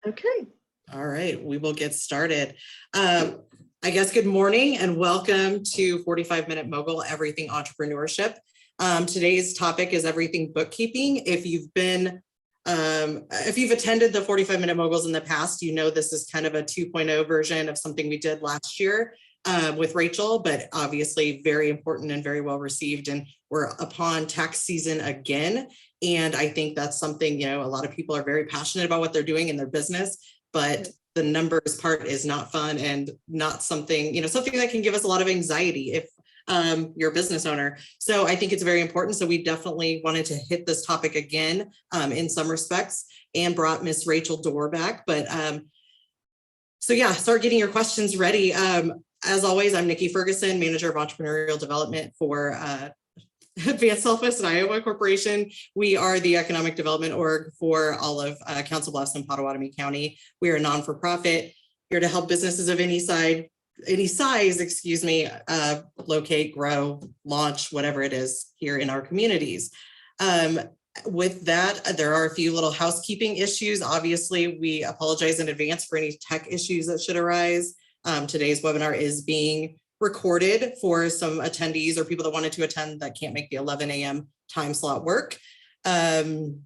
Okay. All right, we will get started. I guess good morning and welcome to 45-Minute Mogul Everything Entrepreneurship. Today's topic is everything bookkeeping. If you've attended the 45-Minute Moguls in the past, you know this is kind of a 2.0 version of something we did last year with Rachel, but obviously very important and very well received. And we're upon tax season again. And I think that's something, a lot of people are very passionate about what they're doing in their business, but the numbers part is not fun and not something, something that can give us a lot of anxiety if you're a business owner. So I think it's very important. So we definitely wanted to hit this topic again in some respects and brought Miss Rachel Dorr back. But so yeah, start getting your questions ready. As always, I'm Nikki Ferguson, Manager of Entrepreneurial Development for Advanced Southwest and Iowa Corporation. We are the economic development org for all of Council Bluffs and Potawatomi County. We are a non-for-profit here to help businesses of any size, locate, grow, launch, whatever it is here in our communities. With that, there are a few little housekeeping issues. Obviously, we apologize in advance for any tech issues that should arise. Today's webinar is being recorded for some attendees or people that wanted to attend that can't make the 11 a.m. time slot work. And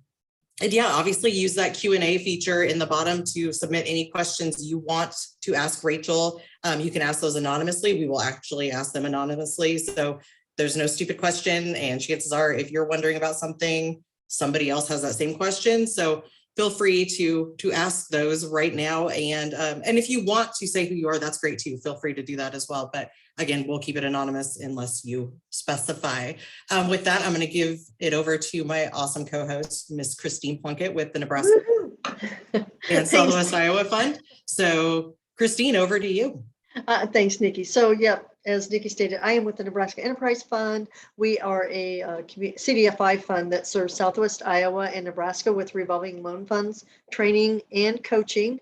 yeah, obviously use that Q&A feature in the bottom to submit any questions you want to ask Rachel. You can ask those anonymously. We will actually ask them anonymously. So there's no stupid question, and chances are if you're wondering about something, somebody else has that same question. So feel free to ask those right now. And if you want to say who you are, that's great too. Feel free to do that as well. But again, we'll keep it anonymous unless you specify. With that, I'm going to give it over to my awesome co-host, Miss Christine Plunkett with the Nebraska and Southwest Iowa Fund. So Christine, over to you. Thanks, Nikki. So, yeah, as Nikki stated, I am with the Nebraska Enterprise Fund. We are a CDFI fund that serves Southwest Iowa and Nebraska with revolving loan funds, training, and coaching.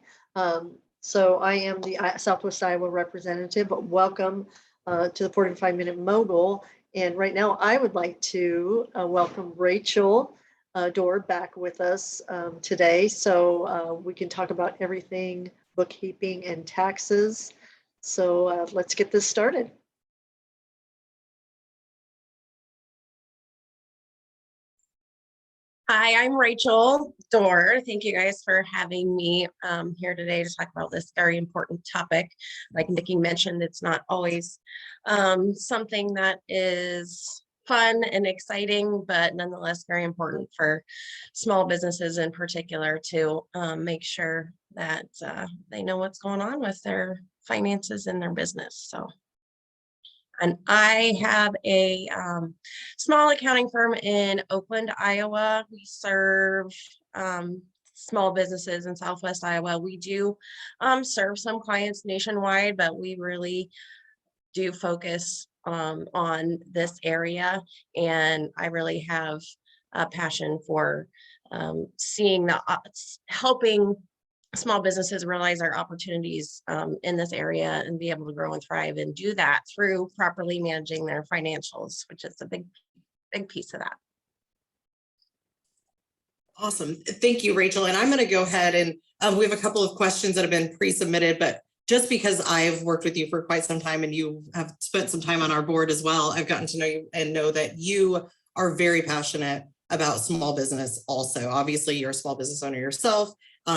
So I am the Southwest Iowa representative, but welcome to the 45-Minute Mogul. And right now I would like to welcome Rachel Dorr back with us today. So we can talk about everything bookkeeping and taxes. So let's get this started. Hi, I'm Rachel Dorr. Thank you guys for having me here today to talk about this very important topic. Like Nikki mentioned, it's not always something that is fun and exciting, but nonetheless very important for small businesses in particular to make sure that they know what's going on with their finances in their business. And I have a small accounting firm in Oakland, Iowa. We serve small businesses in Southwest Iowa. We do serve some clients nationwide, but we really do focus on this area. And I really have a passion for seeing helping small businesses realize our opportunities in this area and be able to grow and thrive, and do that through properly managing their financials, which is a big piece of that. Awesome. Thank you, Rachel. And I'm going to go ahead and we have a couple of questions that have been pre-submitted, but just because I've worked with you for quite some time and you have spent some time on our board as well, I've gotten to know you and know that you are very passionate about small business also. Obviously, you're a small business owner yourself.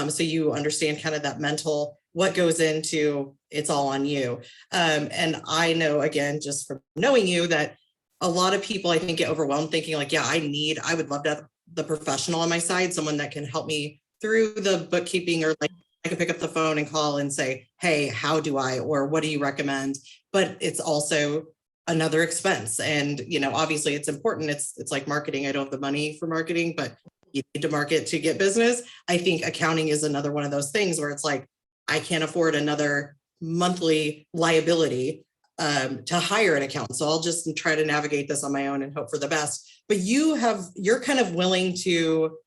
So you understand kind of that mental, what goes into it's all on you. And I know, again, just from knowing you, that a lot of people, I think, get overwhelmed thinking like, yeah, I would love to have the professional on my side, someone that can help me through the bookkeeping, or like I can pick up the phone and call and say, hey, how do I, or what do you recommend? But it's also another expense. And, obviously it's important. It's like marketing. I don't have the money for marketing, but you need to market to get business. I think accounting is another one of those things where it's like, I can't afford another monthly liability to hire an accountant. So I'll just try to navigate this on my own and hope for the best. But you're kind of willing to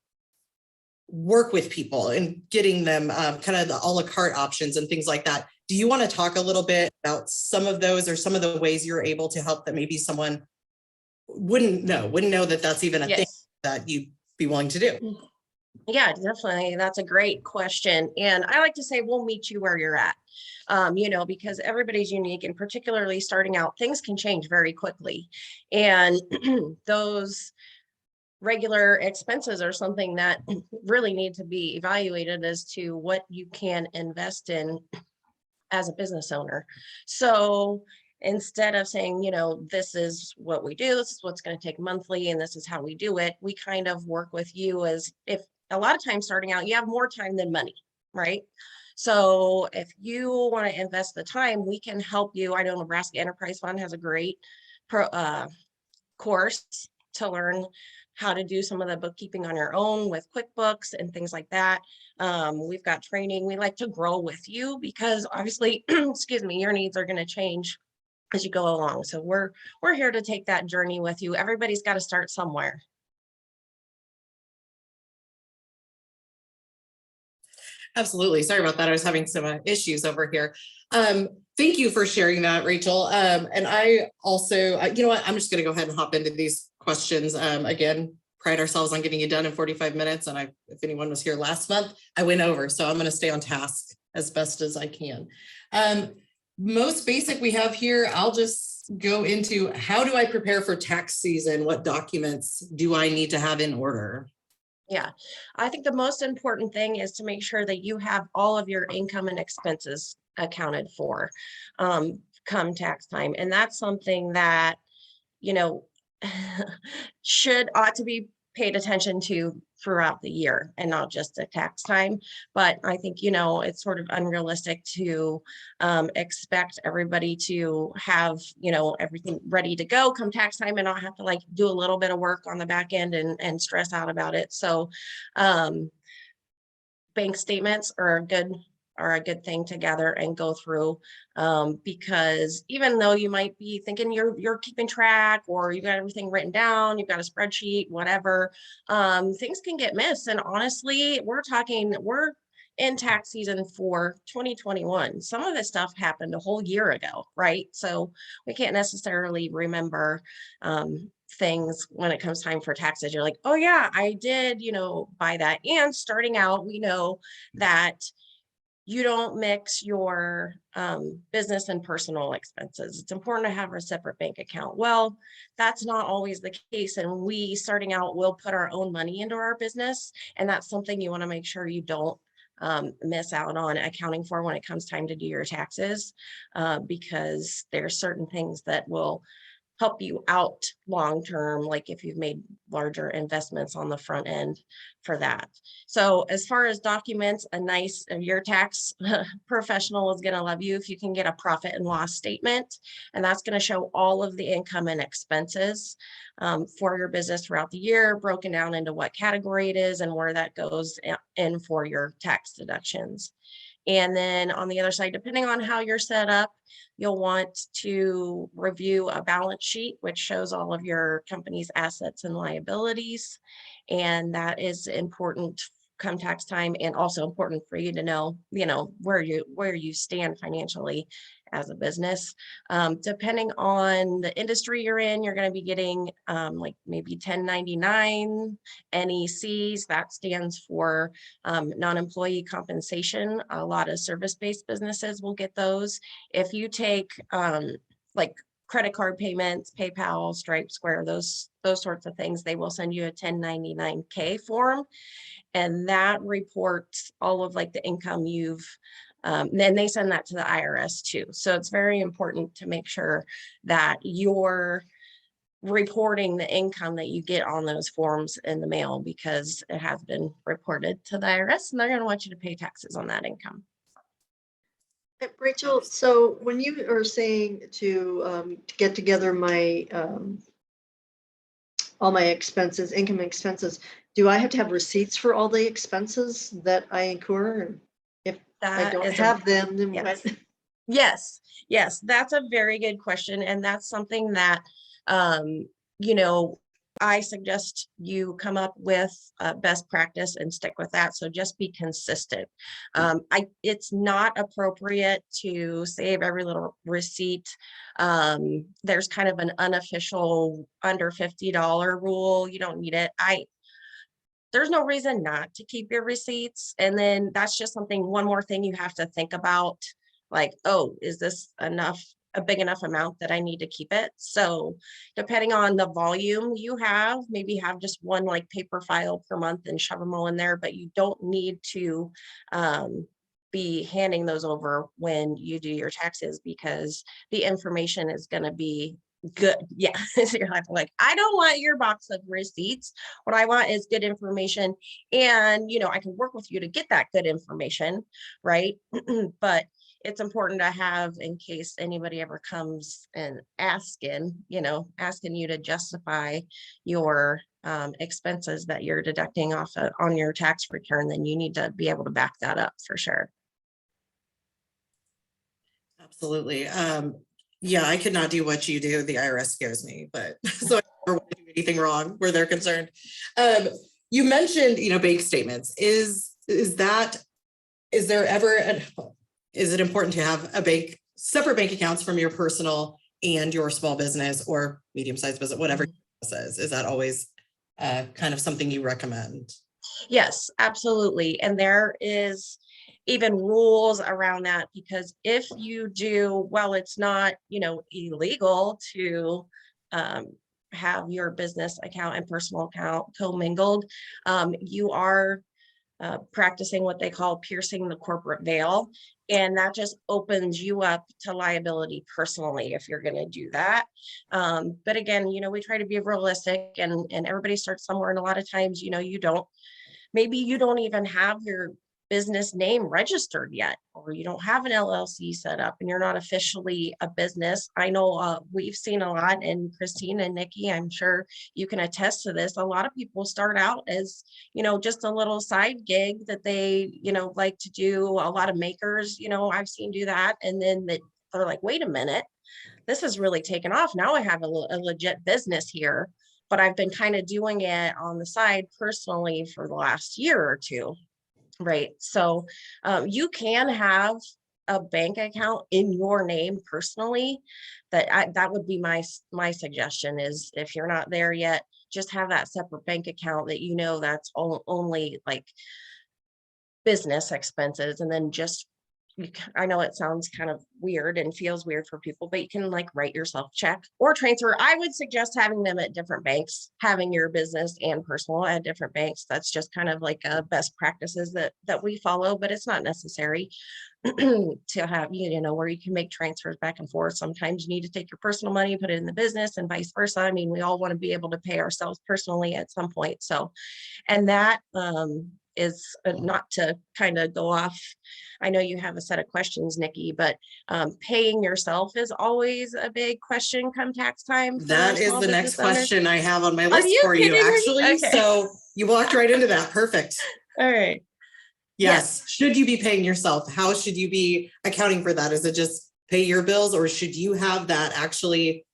work with people and getting them kind of the a la carte options and things like that. Do you want to talk a little bit about some of those, or some of the ways you're able to help that maybe someone wouldn't know that that's even a thing that you'd be willing to do? Yeah, definitely. That's a great question. And I like to say, we'll meet you where you're at. Because everybody's unique, and particularly starting out, things can change very quickly. And those regular expenses are something that really need to be evaluated as to what you can invest in as a business owner. So instead of saying, this is what we do, this is what's going to take monthly, and this is how we do it, we kind of work with you as if a lot of times starting out, you have more time than money, right? So if you want to invest the time, we can help you. I know Nebraska Enterprise Fund has a great course to learn how to do some of the bookkeeping on your own with QuickBooks and things like that. We've got training. We like to grow with you because obviously, excuse me, your needs are going to change as you go along. So we're here to take that journey with you. Everybody's got to start somewhere. Absolutely. Sorry about that. I was having some issues over here. Thank you for sharing that, Rachel. And I also, you know what, I'm just going to go ahead and hop into these questions. Again, pride ourselves on getting it done in 45 minutes. And if anyone was here last month, I went over. So I'm going to stay on task as best as I can. Most basic we have here, I'll just go into, how do I prepare for tax season? What documents do I need to have in order? Yeah, I think the most important thing is to make sure that you have all of your income and expenses accounted for come tax time. And that's something that, you know, ought to be paid attention to throughout the year and not just at tax time. But I think, it's sort of unrealistic to expect everybody to have, everything ready to go come tax time and not have to like do a little bit of work on the back end and stress out about it. So bank statements are a good thing to gather and go through, because even though you might be thinking you're keeping track or you got everything written down, you've got a spreadsheet, whatever, things can get missed. And honestly, we're in tax season for 2021. Some of this stuff happened a whole year ago, right? So we can't necessarily remember things when it comes time for taxes. You're like, oh yeah, I did, buy that. And starting out, we know that you don't mix your business and personal expenses. It's important to have a separate bank account. Well, that's not always the case. And we, starting out, will put our own money into our business. And that's something you want to make sure you don't miss out on accounting for when it comes time to do your taxes, because there's certain things that will help you out long term, like if you've made larger investments on the front end for that. So as far as documents, your tax professional is going to love you if you can get a profit and loss statement, and that's going to show all of the income and expenses for your business throughout the year, broken down into what category it is and where that goes in for your tax deductions. And then on the other side, depending on how you're set up, you'll want to review a balance sheet, which shows all of your company's assets and liabilities. And that is important come tax time, and also important for you to know, where you stand financially as a business. Depending on the industry you're in, you're going to be getting like maybe 1099 NECs. That stands for non-employee compensation. A lot of service-based businesses will get those. If you take like credit card payments, PayPal, Stripe, Square, those sorts of things, they will send you a 1099-K form, and that reports all of like the income you've then they send that to the IRS too. So it's very important to make sure that you're reporting the income that you get on those forms in the mail, because it has been reported to the IRS and they're going to want you to pay taxes on that income. Rachel, so when you are saying to get together my all my expenses, income and expenses, do I have to have receipts for all the expenses that I incur? And if I don't have them, then yes. what? Yes, that's a very good question. And that's something that, I suggest you come up with best practice and stick with that. So just be consistent. It's not appropriate to save every little receipt. There's kind of an unofficial under $50 rule. You don't need it. there's no reason not to keep your receipts. And then that's just something, one more thing you have to think about, like, oh, is this enough, a big enough amount that I need to keep it? So depending on the volume you have, maybe have just one like paper file per month and shove them all in there, but you don't need to be handing those over when you do your taxes, because the information is going to be good. Yeah. So you're like, I don't want your box of receipts. What I want is good information. And, I can work with you to get that good information. Right. But it's important to have, in case anybody ever comes and asking you to justify your expenses that you're deducting off on your tax return, then you need to be able to back that up for sure. Absolutely. Yeah, I could not do what you do. The IRS scares me, but so I never want to do anything wrong where they're concerned. You mentioned, bank statements. Is it important to have separate bank accounts from your personal and your small business or medium-sized business, whatever it says? Is that always kind of something you recommend? Yes, absolutely. And there is even rules around that, because if you do, well, it's not, illegal to have your business account and personal account commingled. You are practicing what they call piercing the corporate veil. And that just opens you up to liability personally if you're going to do that. But again, we try to be realistic, and everybody starts somewhere. And a lot of times, maybe you don't even have your business name registered yet, or you don't have an LLC set up and you're not officially a business. I know we've seen a lot, and Christine and Nikki, I'm sure you can attest to this. A lot of people start out as, just a little side gig that they, like to do. A lot of makers, I've seen do that. And then they're like, wait a minute, this has really taken off. Now I have a legit business here, but I've been kind of doing it on the side personally for the last year or two. Right. So you can have a bank account in your name personally. That would be my suggestion, is if you're not there yet, just have that separate bank account that that's only like business expenses. And then I know it sounds kind of weird and feels weird for people, but you can like write yourself a check or transfer. I would suggest having them at different banks, having your business and personal at different banks. That's just kind of like best practices that we follow, but it's not necessary to have, where you can make transfers back and forth. Sometimes you need to take your personal money, put it in the business, and vice versa. I mean, we all want to be able to pay ourselves personally at some point. So, and that is not to kind of go off. I know you have a set of questions, Nikki, but paying yourself is always a big question come tax time. That is the next question I have on my list for you, kidding me? actually. Okay. So you walked right into that. Perfect. All right. Yes. Should you be paying yourself? How should you be accounting for that? Is it just pay your bills, or should you have that actually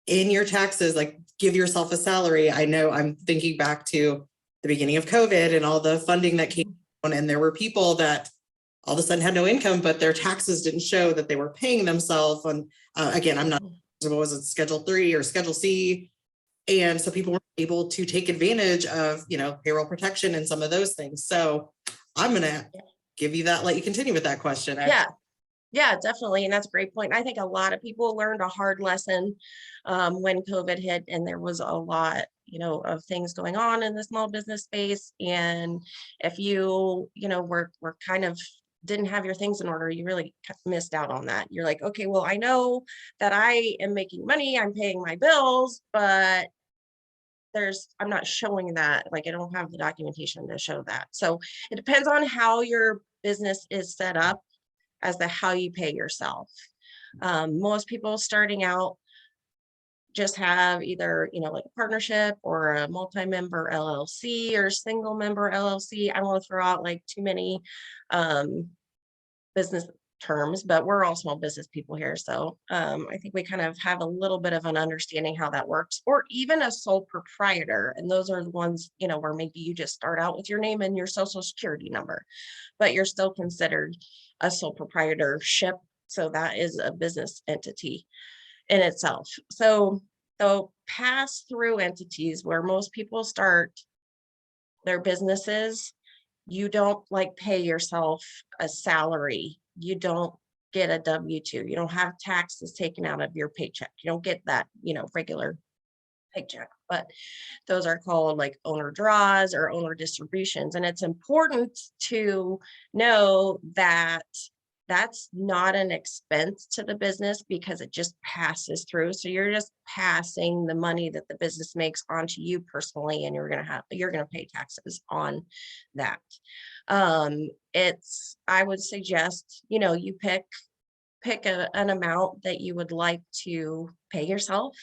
in your taxes, like give yourself a salary? I know I'm thinking back to the beginning of COVID and all the funding that came on, and there were people that all of a sudden had no income, but their taxes didn't show that they were paying themselves. And again, I'm not, was it Schedule 3 or Schedule C? And so people were able to take advantage of, payroll protection and some of those things. So I'm going to give you that, let you continue with that question. Yeah, definitely. And that's a great point. I think a lot of people learned a hard lesson when COVID hit, and there was a lot, of things going on in the small business space. And if you, were kind of didn't have your things in order, you really missed out on that. You're like, okay, well, I know that I am making money, I'm paying my bills, but I'm not showing that. Like, I don't have the documentation to show that. So it depends on how your business is set up as to how you pay yourself. Most people starting out just have either, like a partnership or a multi-member LLC or single member LLC. I don't want to throw out like too many business terms, but we're all small business people here. So I think we kind of have a little bit of an understanding how that works, or even a sole proprietor. And those are the ones, where maybe you just start out with your name and your social security number, but you're still considered a sole proprietorship. So that is a business entity in itself. So pass-through entities, where most people start their businesses, you don't like pay yourself a salary. You don't get a W-2. You don't have taxes taken out of your paycheck. You don't get that, regular paycheck, but those are called like owner draws or owner distributions. And it's important to know that that's not an expense to the business because it just passes through. So you're just passing the money that the business makes onto you personally, and you're going to pay taxes on that. I would suggest, you pick an amount that you would like to pay yourself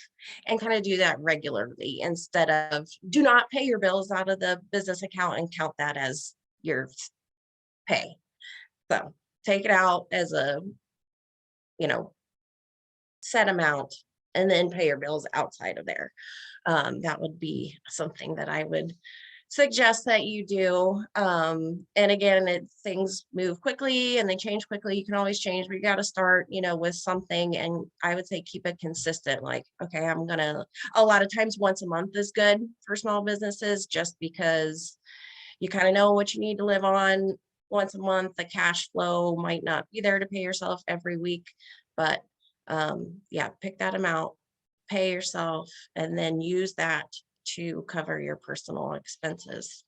and kind of do that regularly instead of do not pay your bills out of the business account and count that as your pay. So take it out as a, set amount and then pay your bills outside of there. That would be something that I would suggest that you do. And again, things move quickly and they change quickly. You can always change, but you got to start, with something. And I would say keep it consistent. Like, okay, a lot of times once a month is good for small businesses, just because you kind of know what you need to live on once a month. The cash flow might not be there to pay yourself every week, but yeah, pick that amount, pay yourself, and then use that to cover your personal expenses.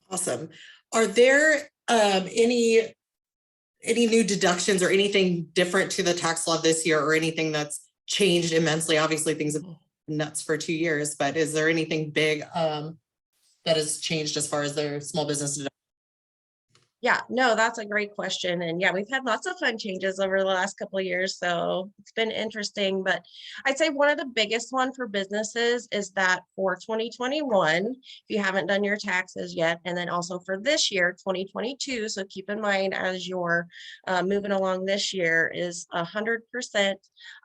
Awesome. Are there any new deductions or anything different to the tax law this year, or anything that's changed immensely? Obviously things have been nuts for 2 years, but is there anything big that has changed as far as their small business deduction? Yeah, no, that's a great question. And yeah, we've had lots of fun changes over the last couple of years. So it's been interesting, but I'd say one of the biggest one for businesses is that for 2021, if you haven't done your taxes yet, and then also for this year, 2022. So keep in mind as you're moving along this year is 100%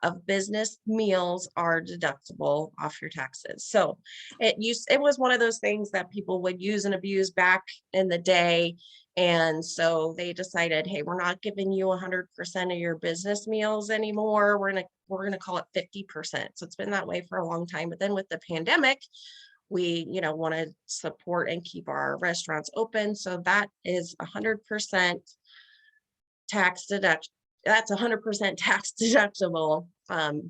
of business meals are deductible off your taxes. So it was one of those things that people would use and abuse back in the day. And so they decided, hey, we're not giving you 100% of your business meals anymore. We're gonna call it 50%. So it's been that way for a long time. But then with the pandemic, we want to support and keep our restaurants open. So that is 100% tax deduction. That's 100% tax deductible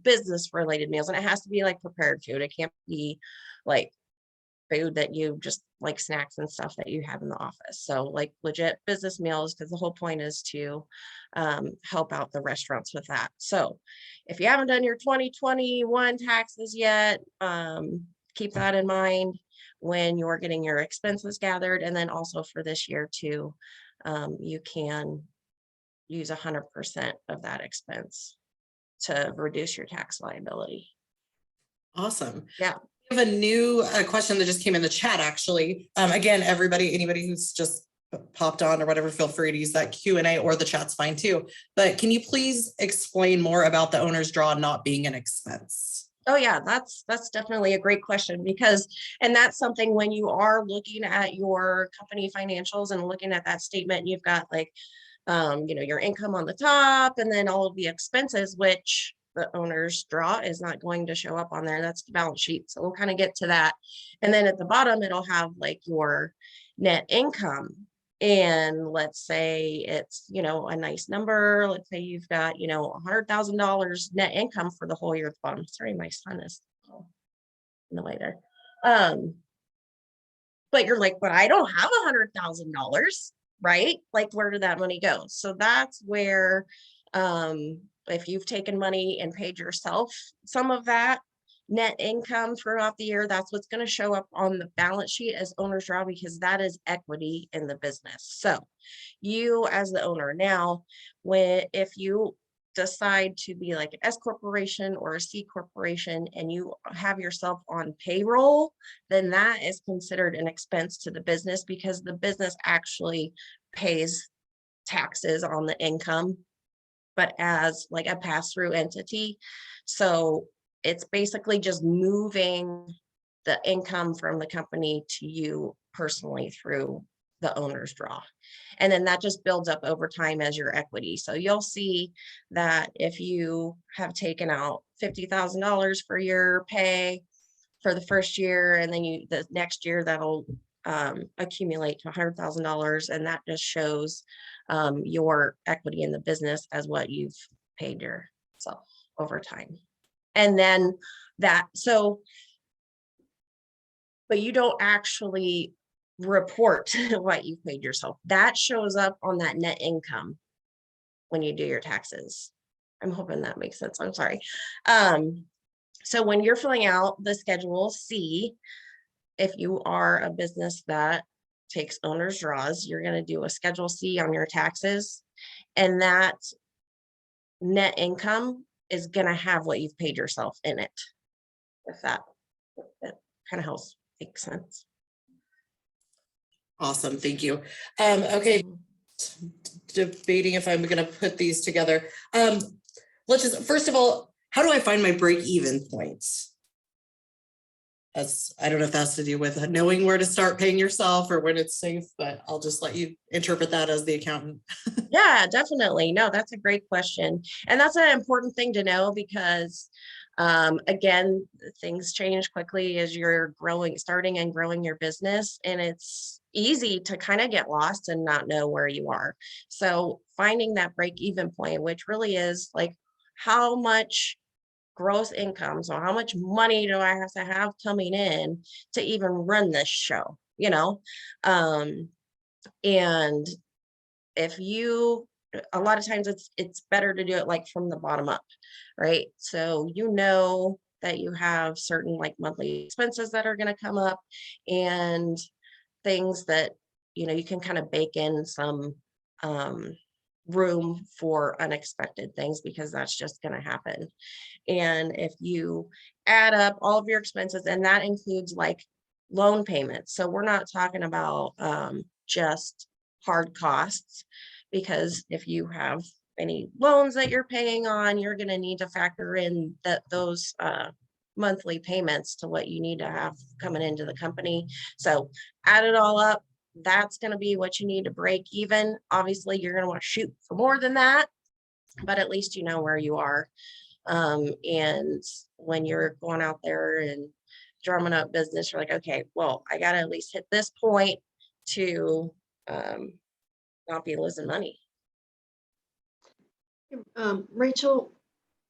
business related meals, and it has to be like prepared food. It can't be like food that you just like snacks and stuff that you have in the office. So like legit business meals, because the whole point is to help out the restaurants with that. So if you haven't done your 2021 taxes yet, keep that in mind when you're getting your expenses gathered. And then also for this year too, you can use 100% of that expense to reduce your tax liability. Awesome. Yeah. We have a new question that just came in the chat, actually. Again, anybody who's just popped on or whatever, feel free to use that Q&A, or the chat's fine too. But can you please explain more about the owner's draw not being an expense? Oh yeah, that's definitely a great question, and that's something when you are looking at your company financials and looking at that statement, you've got like, your income on the top and then all of the expenses, which the owner's draw is not going to show up on there. That's the balance sheet. So we'll kind of get to that. And then at the bottom, it'll have like your net income. And let's say it's, a nice number. Let's say you've got, $100,000 net income for the whole year at the bottom. Sorry, my son is in the way there. But you're like, but I don't have $100,000, right? Like, where did that money go? So that's where, if you've taken money and paid yourself some of that net income throughout the year, that's what's going to show up on the balance sheet as owner's draw, because that is equity in the business. So you as the owner now, if you decide to be like an S corporation or a C corporation and you have yourself on payroll, then that is considered an expense to the business, because the business actually pays taxes on the income, but as like a pass-through entity. So it's basically just moving the income from the company to you personally through the owner's draw. And then that just builds up over time as your equity. So you'll see that if you have taken out $50,000 for your pay, for the first year, and then the next year that'll accumulate to $100,000, and that just shows your equity in the business as what you've paid yourself over time. And then but you don't actually report what you paid yourself. That shows up on that net income when you do your taxes. I'm hoping that makes sense. I'm sorry. So when you're filling out the Schedule C, if you are a business that takes owner's draws, you're going to do a Schedule C on your taxes, and that net income is going to have what you've paid yourself in it. If that kind of helps make sense. Awesome, thank you. Okay, debating if I'm gonna put these together. Let's just, first of all, how do I find my break-even points? I don't know if that's to do with knowing where to start paying yourself or when it's safe, but I'll just let you interpret that as the accountant. Yeah, definitely. No, that's a great question. And that's an important thing to know because again, things change quickly as you're starting and growing your business, and it's easy to kind of get lost and not know where you are. So finding that break-even point, which really is like how much gross income, so how much money do I have to have coming in to even run this show, and if you, a lot of times it's better to do it like from the bottom up, right? So that you have certain like monthly expenses that are going to come up, and things that you can kind of bake in some room for unexpected things, because that's just going to happen. And if you add up all of your expenses, and that includes like loan payments, so we're not talking about just hard costs, because if you have any loans that you're paying on, you're going to need to factor in those monthly payments to what you need to have coming into the company. So add it all up, that's going to be what you need to break even. Obviously, you're going to want to shoot for more than that, but at least you know where you are. And when you're going out there and drumming up business, you're like, okay, well, I got to at least hit this point to not be losing money. Rachel,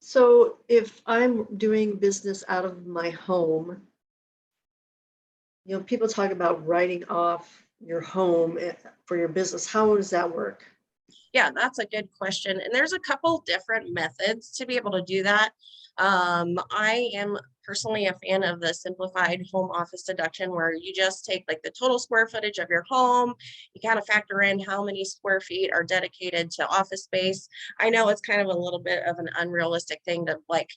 so if I'm doing business out of my home, people talk about writing off your home for your business. How does that work? Yeah, that's a good question. And there's a couple different methods to be able to do that. I am personally a fan of the simplified home office deduction, where you just take like the total square footage of your home. You kind of factor in how many square feet are dedicated to office space. I know it's kind of a little bit of an unrealistic thing to like,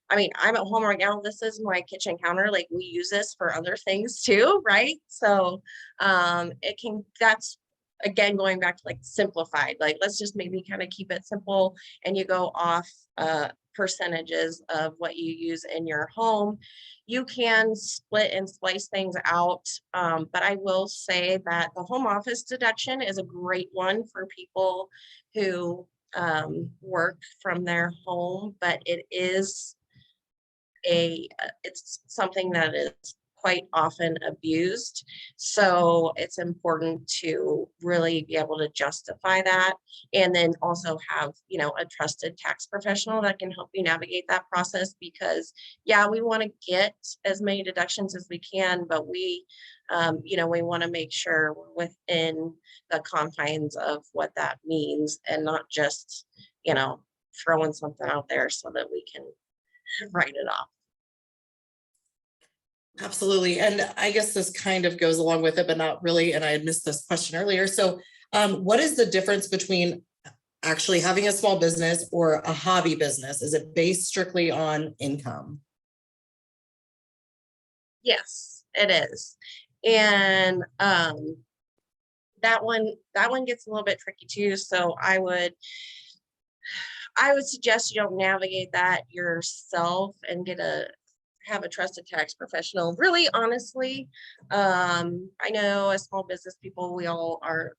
I mean, I'm at home right now. This is my kitchen counter. Like, we use this for other things too, right? So that's again, going back to like simplified, like let's just maybe kind of keep it simple, and you go off percentages of what you use in your home. You can split and splice things out, but I will say that the home office deduction is a great one for people who work from their home, but it's something that is quite often abused. So it's important to really be able to justify that, and then also have, a trusted tax professional that can help you navigate that process, because yeah, we want to get as many deductions as we can, but we want to make sure we're within the confines of what that means, and not just, throwing something out there so that we can write it off. Absolutely. And I guess this kind of goes along with it, but not really. And I had missed this question earlier. So what is the difference between actually having a small business or a hobby business? Is it based strictly on income? Yes, it is. And that one gets a little bit tricky too. So I would suggest you don't navigate that yourself and have a trusted tax professional. Really, honestly, I know as small business people, we all are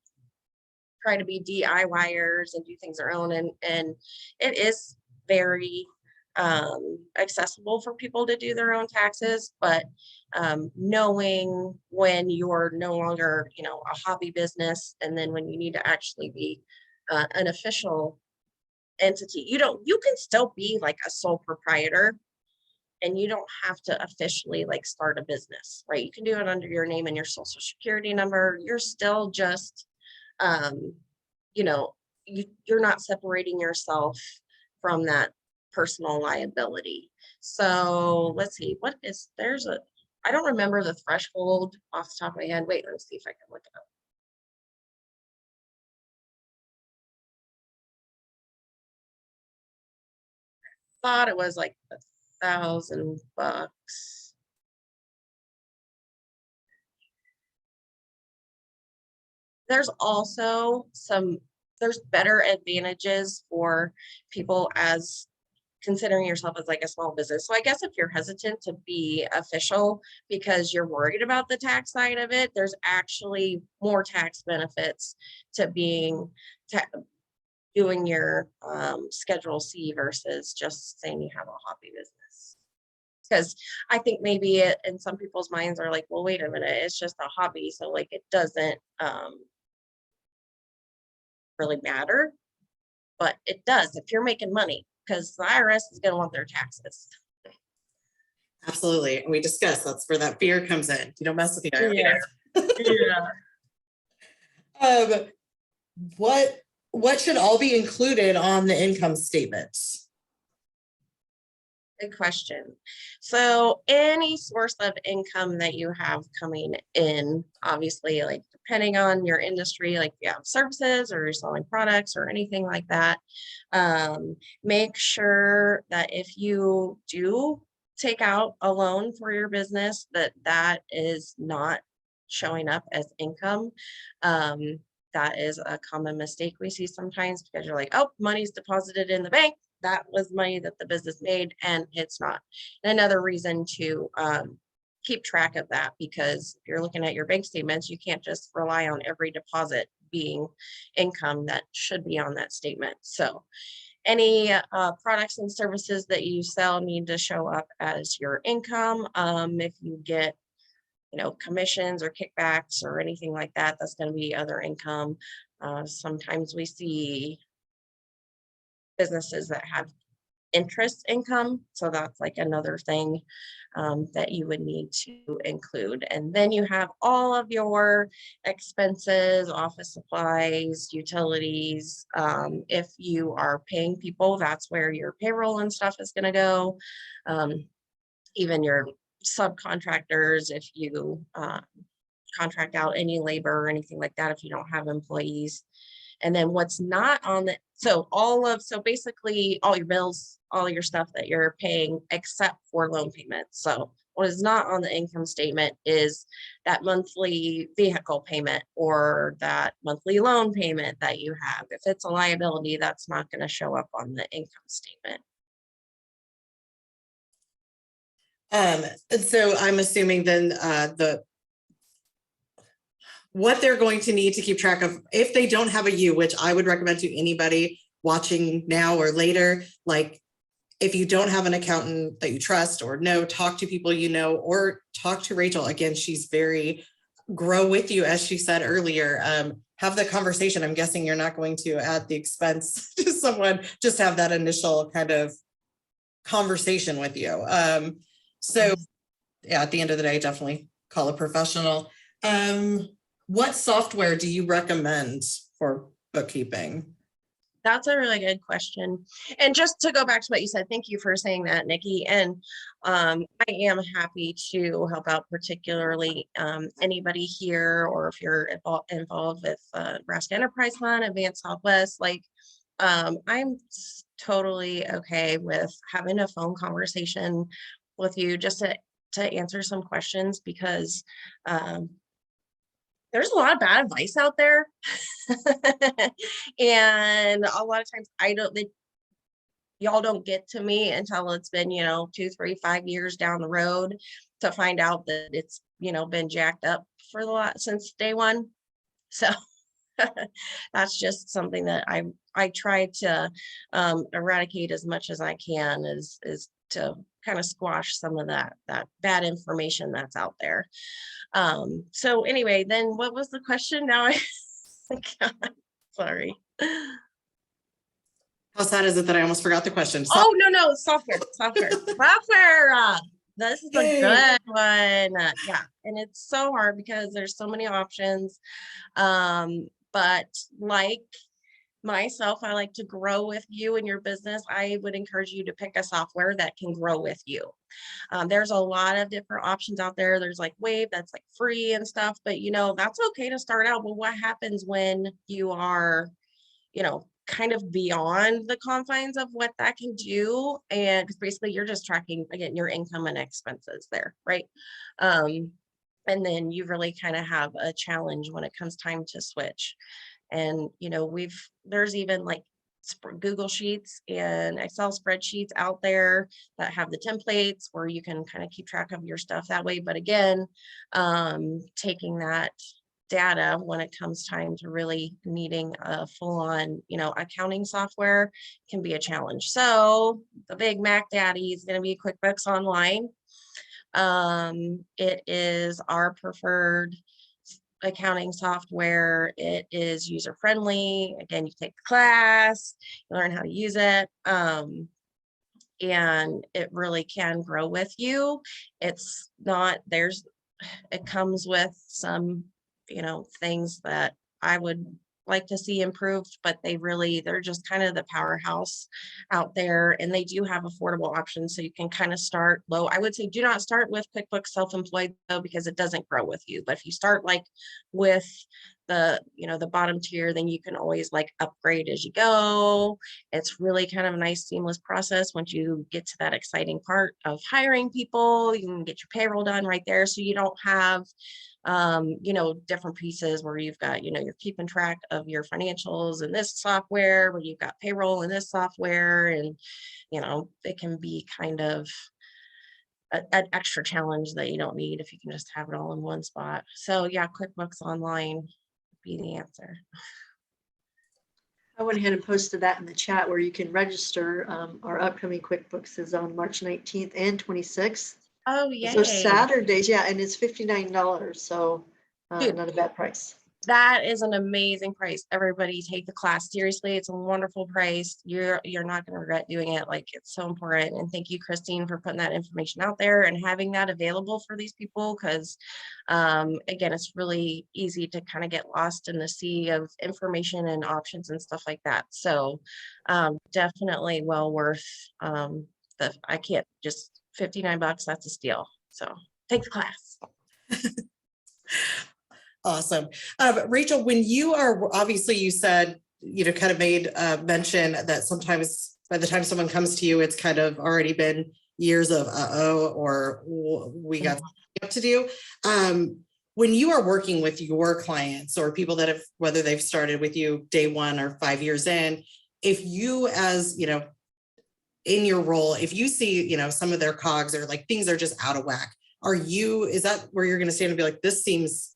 trying to be DIYers and do things our own, and it is very accessible for people to do their own taxes, but knowing when you're no longer, a hobby business, and then when you need to actually be an official entity. You can still be like a sole proprietor, and you don't have to officially like start a business, right? You can do it under your name and your social security number. You're still just, you know, you're not separating yourself from that personal liability. So let's see, I don't remember the threshold off the top of my head. Wait, let's see if I can look it up. Thought it was like $1,000. There's also there's better advantages for people as considering yourself as like a small business. So I guess if you're hesitant to be official because you're worried about the tax side of it, there's actually more tax benefits to doing your Schedule C versus just saying you have a hobby business. Because I think maybe in some people's minds are like, well, wait a minute, it's just a hobby. So like it doesn't really matter, but it does if you're making money, because the IRS is going to want their taxes. Absolutely. And we discussed that's where that fear comes in. You don't mess with the IRS. Yeah. What should all be included on the income statement? Good question. So any source of income that you have coming in, obviously, like depending on your industry, like if you have services or you're selling products or anything like that, make sure that if you do take out a loan for your business, that is not showing up as income. That is a common mistake we see sometimes, because you're like, oh, money's deposited in the bank. That was money that the business made, and it's not. And another reason to keep track of that, because if you're looking at your bank statements, you can't just rely on every deposit being income that should be on that statement. So any products and services that you sell need to show up as your income. If you get commissions or kickbacks or anything like that, that's going to be other income. Sometimes we see businesses that have interest income, so that's like another thing that you would need to include. And then you have all of your expenses, office supplies, utilities. If you are paying people, that's where your payroll and stuff is going to go. Even your subcontractors, if you contract out any labor or anything like that, if you don't have employees. And then what's not on the, so basically all your bills, all your stuff that you're paying except for loan payments. So what is not on the income statement is that monthly vehicle payment or that monthly loan payment that you have. If it's a liability, that's not going to show up on the income statement. And so I'm assuming then what they're going to need to keep track of, if they don't have a U, which I would recommend to anybody watching now or later, like if you don't have an accountant that you trust or know, talk to people or talk to Rachel. Again, she's very grow with you, as she said earlier. Have the conversation. I'm guessing you're not going to add the expense to someone, just have that initial kind of conversation with you. So yeah, at the end of the day, definitely call a professional. What software do you recommend for bookkeeping? That's a really good question. And just to go back to what you said, thank you for saying that, Nikki. And I am happy to help out, particularly anybody here, or if you're involved with Nebraska Enterprise Fund, Advanced Southwest, like I'm totally okay with having a phone conversation with you just to answer some questions, because there's a lot of bad advice out there. And a lot of times y'all don't get to me until it's been, 2, 3, 5 years down the road to find out that it's, been jacked up for since day one. So That's just something that I try to eradicate as much as I can, is to kind of squash some of that bad information that's out there. So anyway, then what was the question now? God, sorry. How sad is it that I almost forgot the question? Oh, no, software. This is a Yay. good one. Yeah, and it's so hard because there's so many options. But like myself, I like to grow with you in your business. I would encourage you to pick a software that can grow with you. There's a lot of different options out there. There's like Wave that's like free and stuff, but that's okay to start out. But what happens when you are, kind of beyond the confines of what that can do? And because basically you're just tracking, again, your income and expenses there, right? And then you really kind of have a challenge when it comes time to switch. And there's even like Google Sheets and Excel spreadsheets out there that have the templates where you can kind of keep track of your stuff that way. But again, taking that data when it comes time to really needing a full-on, accounting software can be a challenge. So the big Mac Daddy is going to be QuickBooks Online. It is our preferred accounting software. It is user friendly. Again, you take the class, you learn how to use it. And it really can grow with you. It comes with some, things that I would like to see improved, but they're just kind of the powerhouse out there, and they do have affordable options. So you can kind of start low. I would say do not start with QuickBooks Self-Employed though, because it doesn't grow with you. But if you start like with the bottom tier, then you can always like upgrade as you go. It's really kind of a nice seamless process. Once you get to that exciting part of hiring people, you can get your payroll done right there. So you don't have different pieces where you've got, you're keeping track of your financials in this software, where you've got payroll in this software. And, it can be kind of an extra challenge that you don't need if you can just have it all in one spot. So yeah, QuickBooks Online would be the answer. I went ahead and posted that in the chat where you can register. Our upcoming QuickBooks is on March 19th and 26th. Oh, yay. So Saturdays, yeah, and it's $59. So Dude, not a bad price. that is an amazing price. Everybody take the class seriously. It's a wonderful price. You're not going to regret doing it. Like, it's so important. And thank you, Christine, for putting that information out there and having that available for these people. Because again, it's really easy to kind of get lost in the sea of information and options and stuff like that. So definitely well worth I can't just $59. That's a steal. So take the class. Awesome. Rachel, when you are, obviously you said, kind of made mention that sometimes by the time someone comes to you, it's kind of already been years of, or we got something to do. When you are working with your clients or people that have, whether they've started with you day one or 5 years in, if you, as, in your role, if you see, some of their cogs or like things are just out of whack, is that where you're going to stand and be like, this seems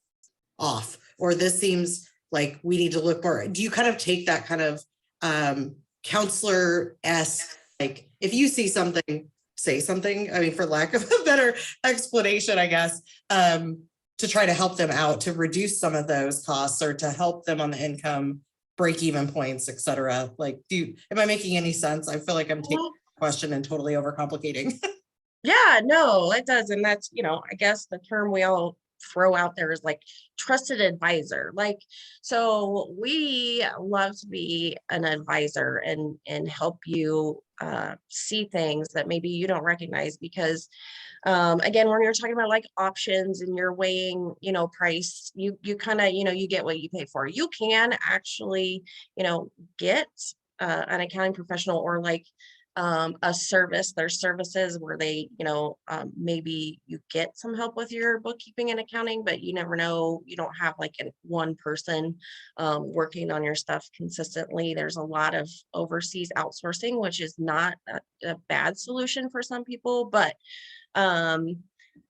off, or this seems like we need to look more? Do you kind of take that kind of counselor-esque, like if you see something, say something, I mean, for lack of a better explanation, I guess, to try to help them out to reduce some of those costs or to help them on the income break-even points, et cetera? Like, am I making any sense? I feel like I'm taking a question and totally overcomplicating. Yeah, no, it does. And that's, I guess the term we all throw out there is like trusted advisor. Like, so we love to be an advisor and help you see things that maybe you don't recognize, because again, when you're talking about like options and you're weighing, price, you kind of, you get what you pay for. You can actually, get an accounting professional, or like a service. There's services where they, maybe you get some help with your bookkeeping and accounting, but you never know. You don't have like one person working on your stuff consistently. There's a lot of overseas outsourcing, which is not a bad solution for some people, but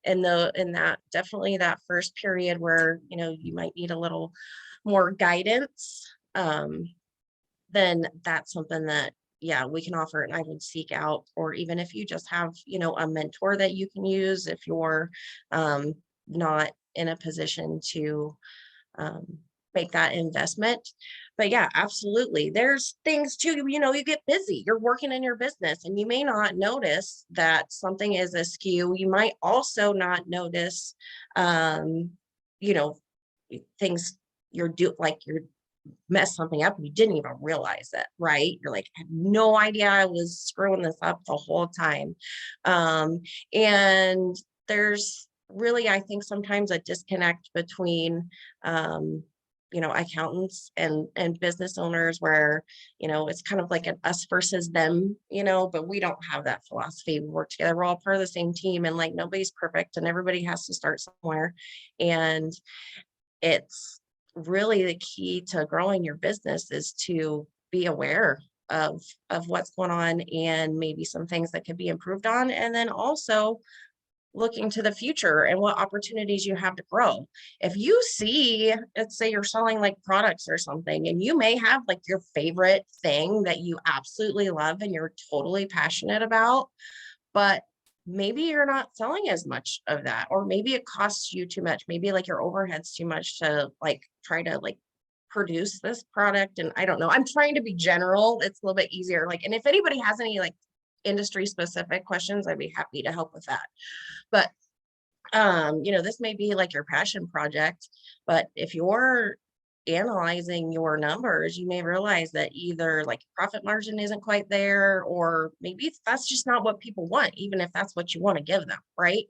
in that definitely that first period where, you know, you might need a little more guidance, then that's something that, yeah, we can offer and I would seek out. Or even if you just have, you know, a mentor that you can use if you're not in a position to um, make that investment. But yeah, absolutely. There's things too, you know, you get busy, you're working in your business and you may not notice that something is askew. You might also not notice, you know, things you're mess something up and you didn't even realize it, right? You're like, I had no idea I was screwing this up the whole time. And there's really, I think sometimes a disconnect between, you know, accountants and business owners where, you know, it's kind of like an us versus them, you know, but we don't have that philosophy. We work together. We're all part of the same team and like nobody's perfect and everybody has to start somewhere. And it's really the key to growing your business is to be aware of what's going on and maybe some things that could be improved on, and then also looking to the future and what opportunities you have to grow. If you see, let's say you're selling like products or something, and you may have like your favorite thing that you absolutely love and you're totally passionate about, but maybe you're not selling as much of that, or maybe it costs you too much. Maybe like your overhead's too much to like try to like produce this product. And I don't know, I'm trying to be general. It's a little bit easier. Like, and if anybody has any like industry specific questions, I'd be happy to help with that. But you know, this may be like your passion project, but if you're analyzing your numbers, you may realize that either like profit margin isn't quite there, or maybe that's just not what people want, even if that's what you want to give them, right?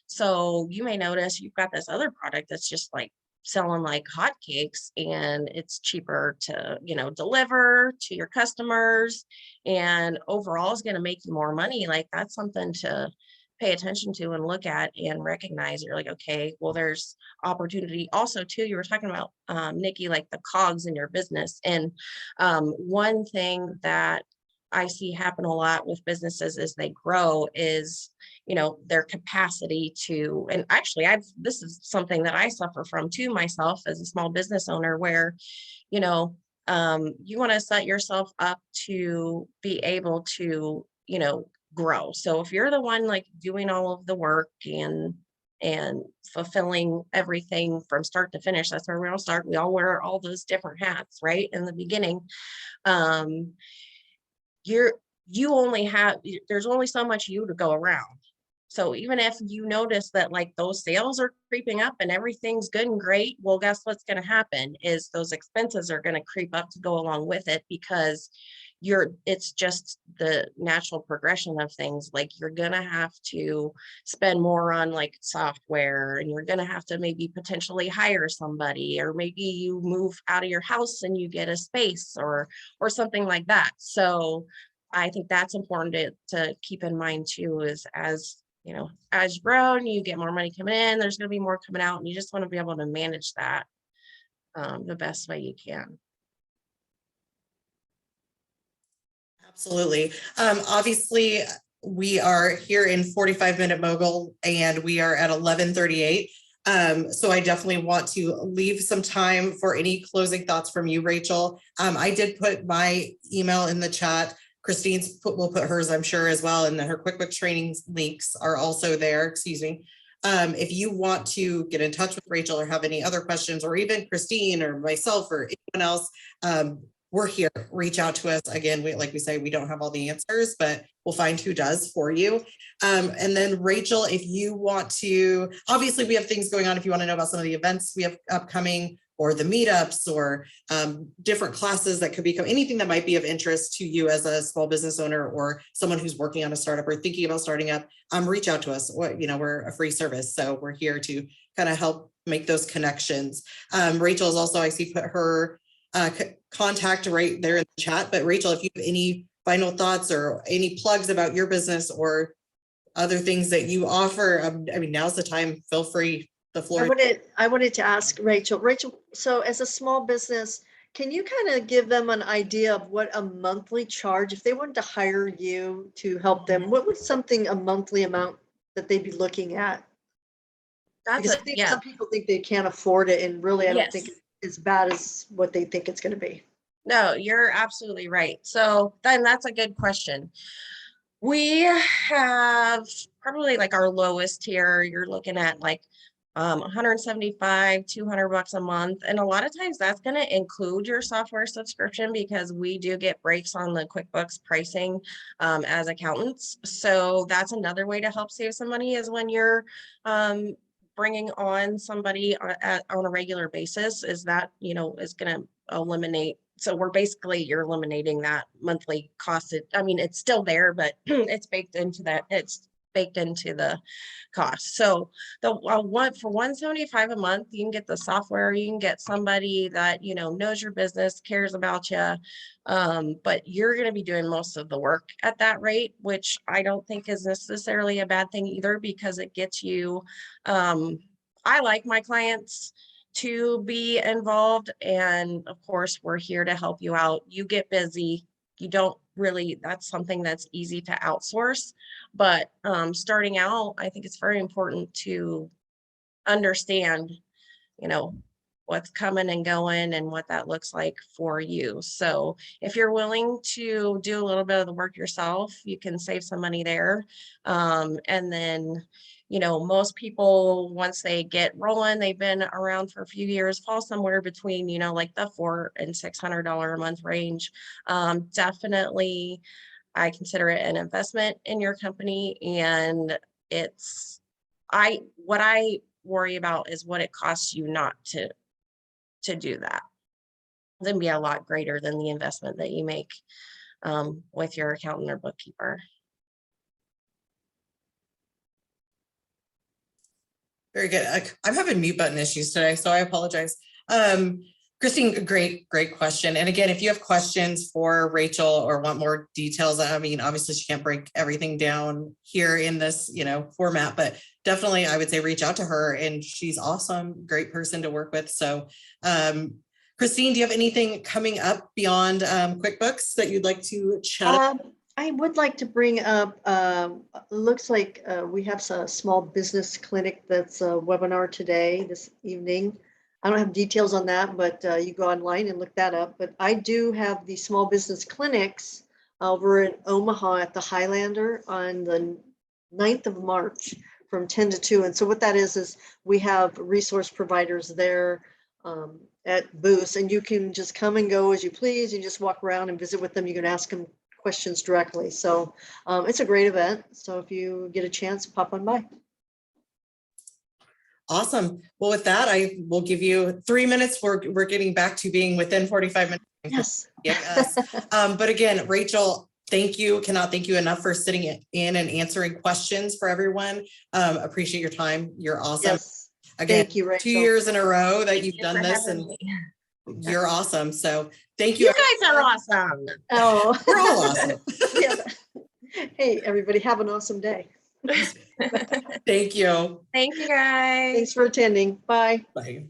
So you may notice you've got this other product that's just like selling like hotcakes and it's cheaper to, you know, deliver to your customers and overall is going to make you more money. Like that's something to pay attention to and look at and recognize. You're like, okay, well, there's opportunity. Also, too, you were talking about, Nikki, like the cogs in your business. And one thing that I see happen a lot with businesses as they grow is, you know, their capacity to, and actually this is something that I suffer from too myself as a small business owner, where, you know, you want to set yourself up to be able to, you know, grow. So if you're the one like doing all of the work and fulfilling everything from start to finish, that's where we all start. We all wear all those different hats, right? In the beginning, um, you only have, there's only so much you to go around. So even if you notice that like those sales are creeping up and everything's good and great, well, guess what's going to happen is those expenses are going to creep up to go along with it, because it's just the natural progression of things. Like you're going to have to spend more on like software, and you're going to have to maybe potentially hire somebody, or maybe you move out of your house and you get a space or something like that. So I think that's important to keep in mind too, is as you know, as you grow and you get more money coming in, there's going to be more coming out, and you just want to be able to manage that the best way you can. Absolutely. Obviously, we are here in 45-minute Mogul and we are at 11:38. So I definitely want to leave some time for any closing thoughts from you, Rachel. I did put my email in the chat. Christine's will put hers, I'm sure, as well. And then her QuickBooks training links are also there. Excuse me. If you want to get in touch with Rachel or have any other questions, or even Christine or myself or anyone else, we're here. Reach out to us. Again, like we say, we don't have all the answers, but we'll find who does for you. And then Rachel, if you want to, obviously we have things going on. If you want to know about some of the events we have upcoming, or the meetups, or different classes that could become anything that might be of interest to you as a small business owner or someone who's working on a startup or thinking about starting up, reach out to us. You know, we're a free service, so we're here to kind of help make those connections. Rachel is also, I see, put her contact right there in the chat. But Rachel, if you have any final thoughts or any plugs about your business or other things that you offer, I mean, now's the time. Feel free. The floor. I wanted to ask Rachel. Rachel, so as a small business, can you kind of give them an idea of what a monthly charge, if they wanted to hire you to help them, what would a monthly amount that they'd be looking at? That's Because a, I think yeah, some people think they can't afford it, and really, I don't think yes. it's as bad as what they think it's gonna be. No, you're absolutely right. So then that's a good question. We have probably like our lowest tier, you're looking at like 175, $200 a month. And a lot of times that's going to include your software subscription because we do get breaks on the QuickBooks pricing as accountants. So that's another way to help save some money is when you're bringing on somebody on a regular basis, is that, you know, is going to eliminate. So we're basically, you're eliminating that monthly cost. I mean, it's still there, but it's baked into that. It's baked into the cost. So the one for 175 a month, you can get the software, you can get somebody that, you know, knows your business, cares about you. But you're going to be doing most of the work at that rate, which I don't think is necessarily a bad thing either, because it gets you, I like my clients to be involved. And of course, we're here to help you out. You get busy. You don't really, that's something that's easy to outsource. But starting out, I think it's very important to understand, you know, what's coming and going and what that looks like for you. So if you're willing to do a little bit of the work yourself, you can save some money there. And then, you know, most people, once they get rolling, they've been around for a few years, fall somewhere between, you know, like the $400 and $600 a month range. Definitely, I consider it an investment in your company. And it's, what I worry about is what it costs you not to do that. Then be a lot greater than the investment that you make with your accountant or bookkeeper. Very good. I'm having mute button issues today, so I apologize. Christine, great question. And again, if you have questions for Rachel or want more details, I mean, obviously she can't break everything down here in this, you know, format, but definitely I would say reach out to her, and she's awesome, great person to work with. So, Christine, do you have anything coming up beyond QuickBooks that you'd like to chat? I would like to bring up, looks like we have a small business clinic that's a webinar today, this evening. I don't have details on that, but you go online and look that up. But I do have the small business clinics over in Omaha at the Highlander on the 9th of March from 10 to 2. And so what that is we have resource providers there at booths, and you can just come and go as you please. You just walk around and visit with them. You can ask them questions directly. So it's a great event. So if you get a chance, pop on by. Awesome. Well, with that, I will give you 3 minutes. We're getting back to being within 45 minutes. Yes. Yes. But again, Rachel, thank you. Cannot thank you enough for sitting in and answering questions for everyone. Appreciate your time. You're awesome. Yes. Again, Thank you, Rachel. 2 years in a row that Thank you've you done for this, having and me. you're awesome. So thank You you. guys are awesome. Oh, We're all awesome. yeah. Hey, everybody, have an awesome day. Thank you. Thank you guys. Thanks for attending. Bye. Bye.